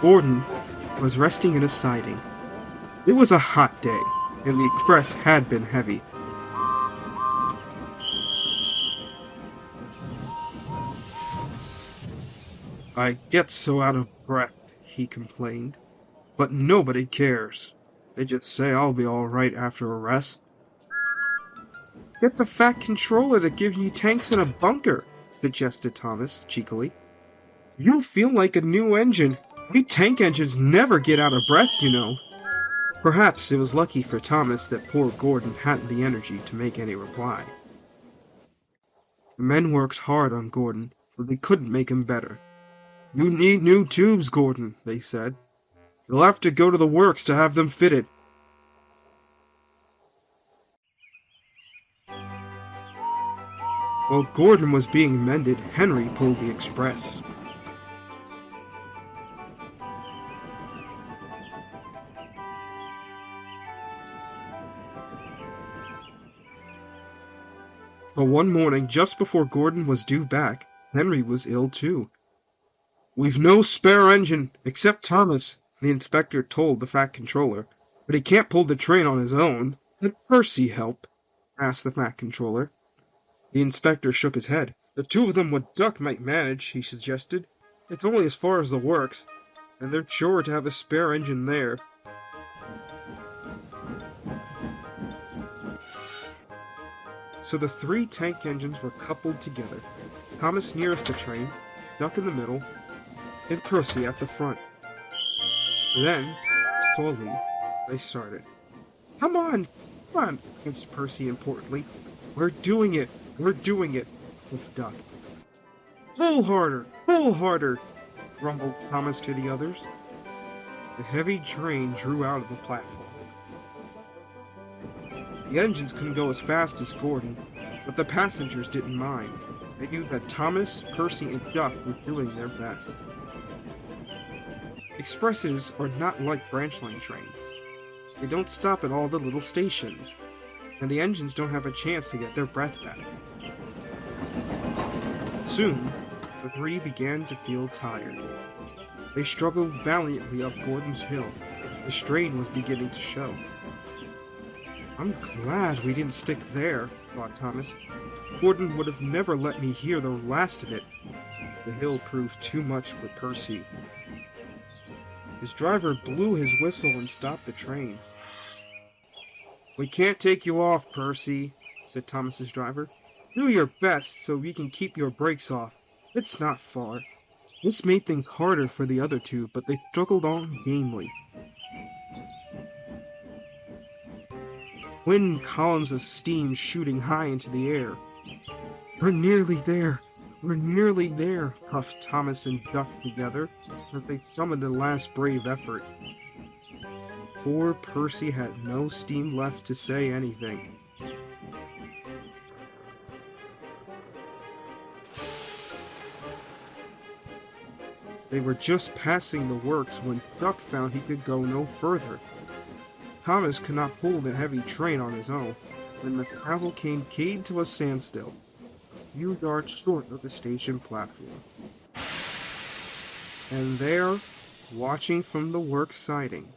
Gordon was resting in a siding. It was a hot day, and the express had been heavy. "I get so out of breath," he complained, "but nobody cares. They just say I'll be all right after a rest." "Get the Fat Controller to give you tanks in a bunker," suggested Thomas, cheekily. "You'll feel like a new engine. We tank engines never get out of breath, you know." Perhaps it was lucky for Thomas that poor Gordon hadn't the energy to make any reply. The men worked hard on Gordon, but they couldn't make him better. "You need new tubes, Gordon," they said. "You'll have to go to the works to have them fitted." While Gordon was being mended, Henry pulled the express. But one morning, just before Gordon was due back, Henry was ill too. "We've no spare engine, except Thomas," the inspector told the Fat Controller. "But he can't pull the train on his own." "Can Percy help?" asked the Fat Controller. The inspector shook his head. "The two of them with Duck might manage," he suggested. "It's only as far as the works, and they're sure to have a spare engine there." So the three tank engines were coupled together, Thomas nearest the train, Duck in the middle, and Percy at the front. Then, slowly, they started. Come on, hissed Percy importantly. We're doing it, with Duck. Pull harder, rumbled Thomas to the others. The heavy train drew out of the platform. The engines couldn't go as fast as Gordon, but the passengers didn't mind. They knew that Thomas, Percy, and Duck were doing their best. Expresses are not like branch line trains. They don't stop at all the little stations, and the engines don't have a chance to get their breath back. Soon, the three began to feel tired. They struggled valiantly up Gordon's hill. The strain was beginning to show. "I'm glad we didn't stick there," thought Thomas. "Gordon would have never let me hear the last of it." The hill proved too much for Percy. His driver blew his whistle and stopped the train. "We can't take you off, Percy," said Thomas's driver. "Do your best so we can keep your brakes off. It's not far." This made things harder for the other two, but they struggled on gamely. Twin columns of steam shooting high into the air. We're nearly there, puffed Thomas and Duck together as they summoned a last brave effort. Poor Percy had no steam left to say anything. They were just passing the works when Duck found he could go no further. Thomas could not pull the heavy train on his own, and the cavalcade came to a standstill, a few yards short of the station platform. And there, watching from the works siding,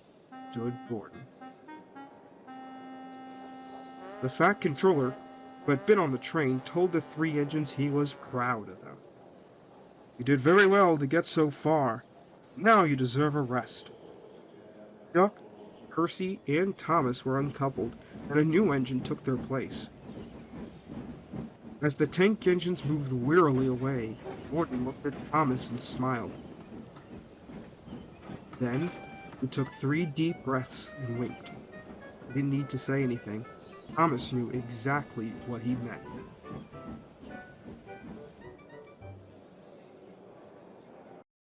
stood Gordon. The Fat Controller, who had been on the train, told the three engines he was proud of them. "You did very well to get so far. Now you deserve a rest." Duck, Percy, and Thomas were uncoupled, and a new engine took their place. As the tank engines moved wearily away, Gordon looked at Thomas and smiled. Then, he took 3 deep breaths and winked. He didn't need to say anything. Thomas knew exactly what he meant.